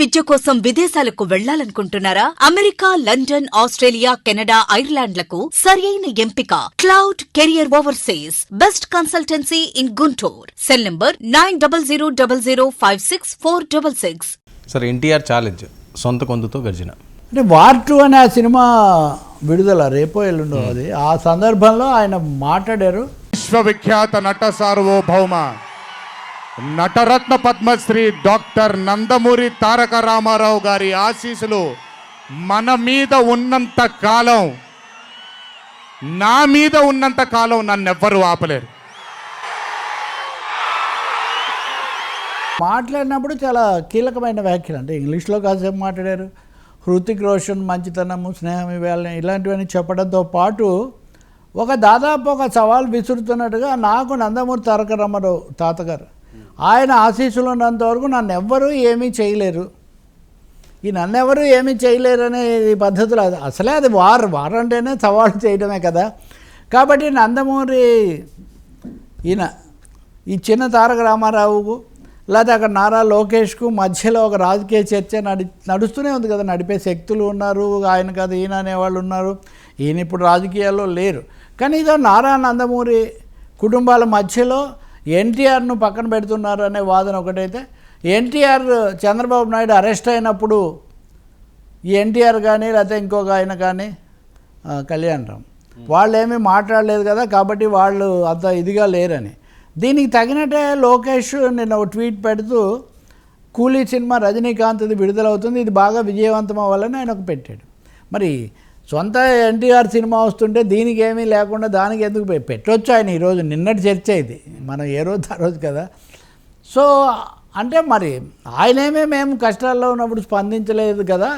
విద్య కోసం విదేశాలకు వెళ్లాలనుకుంటున్నారా? America, London, Australia, Canada, ఐర్లాండ్లకు సరియైన ఎంపిక cloud career overseas. Best consultancy in Guntur. Cell number 9000564666. సరే, ఎన్టీఆర్ ఛాలెంజ్ సొంత కొందుతో గర్జన అంటే వార్ 2 అనే ఆ సినిమా విడుదల రేపో ఎల్లుండో అది. ఆ సందర్భంలో ఆయన మాట్లాడారు. విశ్వవిఖ్యాత నట సార్వభౌమ నటరత్న పద్మశ్రీ డాక్టర్ నందమూరి తారక రామారావు గారి ఆశీస్సులు మన మీద ఉన్నంత కాలం, నా మీద ఉన్నంత కాలం నన్నెవ్వరూ ఆపలేరు. మాట్లాడినప్పుడు చాలా కీలకమైన వ్యాఖ్యలు, అంటే ఇంగ్లీష్లో కాసేపు మాట్లాడారు. హృతిక్ రోషన్ మంచితనము, స్నేహం ఇలాంటివన్నీ చెప్పడంతో పాటు దాదాపు ఒక సవాల్ విసురుతున్నట్టుగా నాకు నందమూరి తారక రామారావు తాతగారు ఆయన ఆశీస్సులు ఉన్నంత వరకు నన్ను ఎవ్వరూ ఏమీ చేయలేరు, ఈ నన్నెవరూ ఏమీ చేయలేరు అనే పద్ధతులు. అసలే అది వార్ అంటేనే సవాలు చేయడమే కదా. కాబట్టి నందమూరి ఈయన ఈ చిన్న తారక రామారావుకు లేదా అక్కడ నారా లోకేష్కు మధ్యలో ఒక రాజకీయ చర్చ నడుస్తూనే ఉంది కదా. నడిపే శక్తులు ఉన్నారు, ఆయన కదా ఈయన అనేవాళ్ళు ఉన్నారు. ఈయన ఇప్పుడు రాజకీయాల్లో లేరు. కానీ ఇదో నారా నందమూరి కుటుంబాల మధ్యలో ఎన్టీఆర్ను పక్కన పెడుతున్నారు అనే వాదన ఒకటైతే, ఎన్టీఆర్ చంద్రబాబు నాయుడు అరెస్ట్ అయినప్పుడు ఈ ఎన్టీఆర్ కానీ లేకపోతే ఇంకొక ఆయన కానీ కళ్యాణ్ రామ్ వాళ్ళు ఏమీ మాట్లాడలేదు కదా, కాబట్టి వాళ్ళు అంత ఇదిగా లేరని. దీనికి తగినట్టే లోకేష్ నిన్న ఒక ట్వీట్ పెడుతూ కూలీ సినిమా రజనీకాంత్ది విడుదలవుతుంది, ఇది బాగా విజయవంతం అవ్వాలని ఆయన ఒక పెట్టాడు. మరి సొంత ఎన్టీఆర్ సినిమా వస్తుంటే దీనికి ఏమీ లేకుండా దానికి ఎందుకు పెట్టొచ్చు ఆయన? ఈరోజు నిన్నటి చర్చ ఇది, మనం ఏ రోజు ఆ రోజు కదా. సో అంటే మరి ఆయనేమే మేము కష్టాల్లో ఉన్నప్పుడు స్పందించలేదు కదా,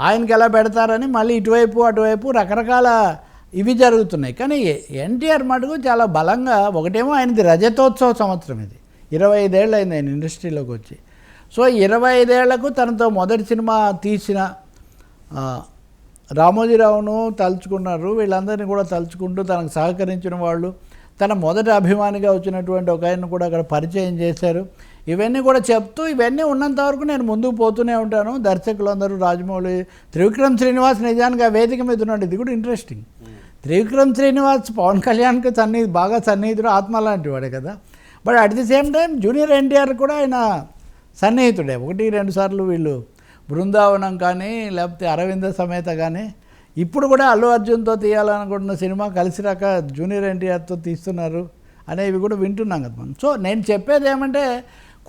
ఆయనకి ఎలా పెడతారని మళ్ళీ ఇటువైపు అటువైపు రకరకాల ఇవి జరుగుతున్నాయి. కానీ ఎన్టీఆర్ మటుకు చాలా బలంగా, ఒకటేమో ఆయనది రజతోత్సవ సంవత్సరం, ఇది 25 ఏళ్ళు అయింది ఆయన ఇండస్ట్రీలోకి వచ్చి. సో 25 ఏళ్లకు తనతో మొదటి సినిమా తీసిన రామోజీరావును తలుచుకున్నారు. వీళ్ళందరినీ కూడా తలుచుకుంటూ తనకు సహకరించిన వాళ్ళు, తన మొదటి అభిమానిగా వచ్చినటువంటి ఒక ఆయన కూడా అక్కడ పరిచయం చేశారు. ఇవన్నీ కూడా చెప్తూ, ఇవన్నీ ఉన్నంత వరకు నేను ముందుకు పోతూనే ఉంటాను. దర్శకులందరూ రాజమౌళి, త్రివిక్రమ్ శ్రీనివాస్ నిజానికి ఆ వేదిక మీద ఉన్నాడు. ఇది కూడా ఇంట్రెస్టింగ్. త్రివిక్రమ్ శ్రీనివాస్ పవన్ కళ్యాణ్కి బాగా సన్నిహితుడు, ఆత్మ లాంటి వాడే కదా. But at the same time junior NTR కూడా ఆయన సన్నిహితుడే. 1-2 సార్లు వీళ్ళు బృందావనం కానీ లేకపోతే అరవింద సమేత కానీ, ఇప్పుడు కూడా అల్లు అర్జున్తో తీయాలనుకుంటున్న సినిమా కలిసి రాక జూనియర్ ఎన్టీఆర్తో తీస్తున్నారు అనేవి కూడా వింటున్నాం కదా మనం. సో నేను చెప్పేది ఏమంటే,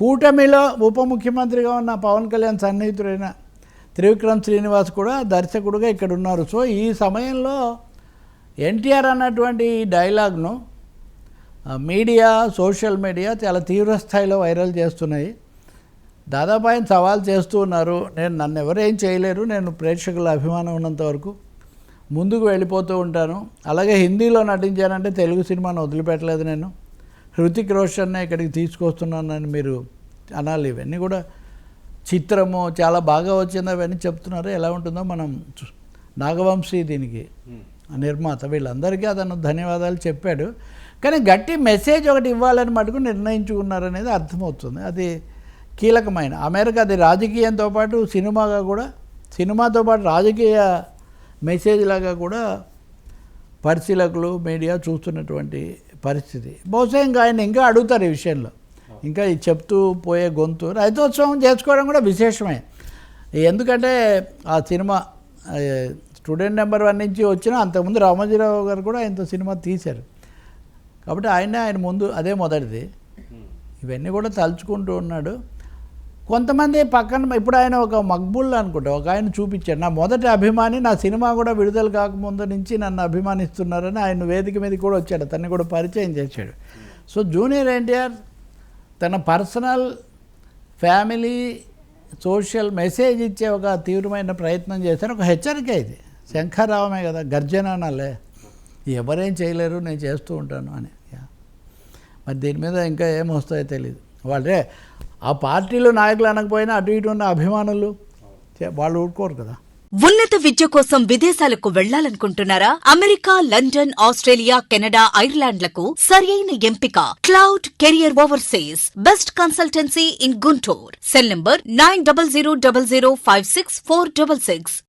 కూటమిలో ఉప ముఖ్యమంత్రిగా ఉన్న పవన్ కళ్యాణ్ సన్నిహితుడైన త్రివిక్రమ్ శ్రీనివాస్ కూడా దర్శకుడుగా ఇక్కడ ఉన్నారు. సో ఈ సమయంలో ఎన్టీఆర్ అన్నటువంటి ఈ డైలాగ్ను మీడియా, సోషల్ మీడియా చాలా తీవ్ర స్థాయిలో వైరల్ చేస్తున్నాయి. దాదాపు ఆయన సవాల్ చేస్తూ ఉన్నారు, నన్ను ఎవరేం చేయలేరు, నేను ప్రేక్షకుల అభిమానం ఉన్నంత వరకు ముందుకు వెళ్ళిపోతూ ఉంటాను. అలాగే హిందీలో నటించానంటే తెలుగు సినిమాను వదిలిపెట్టలేదు నేను, హృతిక్ రోషన్నే ఇక్కడికి తీసుకొస్తున్నానని మీరు అనాలి. ఇవన్నీ కూడా చిత్రము చాలా బాగా వచ్చింది అవన్నీ చెప్తున్నారు. ఎలా ఉంటుందో మనం నాగవంశీ దీనికి నిర్మాత, వీళ్ళందరికీ అతను ధన్యవాదాలు చెప్పాడు. కానీ గట్టి మెసేజ్ ఒకటి ఇవ్వాలని మటుకు నిర్ణయించుకున్నారనేది అర్థమవుతుంది. అది కీలకమైన అమెరికా, అది రాజకీయంతో పాటు సినిమాగా కూడా, సినిమాతో పాటు రాజకీయ మెసేజ్ లాగా కూడా పరిశీలకులు, మీడియా చూస్తున్నటువంటి పరిస్థితి. బహుశా ఇంకా ఆయన ఇంకా అడుగుతారు ఈ విషయంలో, ఇంకా చెప్తూ పోయే గొంతు. రైతోత్సవం చేసుకోవడం కూడా విశేషమే. ఎందుకంటే ఆ సినిమా స్టూడెంట్ నెంబర్ 1 నుంచి వచ్చిన, అంతకుముందు రామోజీరావు గారు కూడా ఆయనతో సినిమా తీశారు కాబట్టి ఆయన ముందు అదే మొదటిది. ఇవన్నీ కూడా తలుచుకుంటూ ఉన్నాడు. కొంతమంది పక్కన, ఇప్పుడు ఆయన ఒక మక్బుల్ అనుకుంటా ఒక ఆయన చూపించాడు, నా మొదటి అభిమాని, నా సినిమా కూడా విడుదల కాకముందు నుంచి నన్ను అభిమానిస్తున్నారని ఆయన వేదిక మీద కూడా వచ్చాడు, తన్ని కూడా పరిచయం చేశాడు. సో జూనియర్ ఎన్టీఆర్ తన పర్సనల్, ఫ్యామిలీ, సోషల్ మెసేజ్ ఇచ్చే ఒక తీవ్రమైన ప్రయత్నం చేశారు. ఒక హెచ్చరిక ఇది, శంఖారావమే కదా, గర్జన అనాలే, ఎవరేం చేయలేరు, నేను చేస్తూ ఉంటాను అని. మరి దీని మీద ఇంకా ఏమొస్తాయో తెలియదు. వాళ్ళే ఆ పార్టీలో నాయకులు అనకపోయినా అటు ఇటు ఉన్న అభిమానులు వాళ్ళు ఊరుకోరు కదా. ఉన్నత విద్య కోసం విదేశాలకు వెళ్లాలనుకుంటున్నారా? అమెరికా, లండన్, ఆస్ట్రేలియా, కెనడా, ఐర్లాండ్లకు సరియైన ఎంపిక cloud career overseas best consultancy in Guntur. Cell number 9000564666.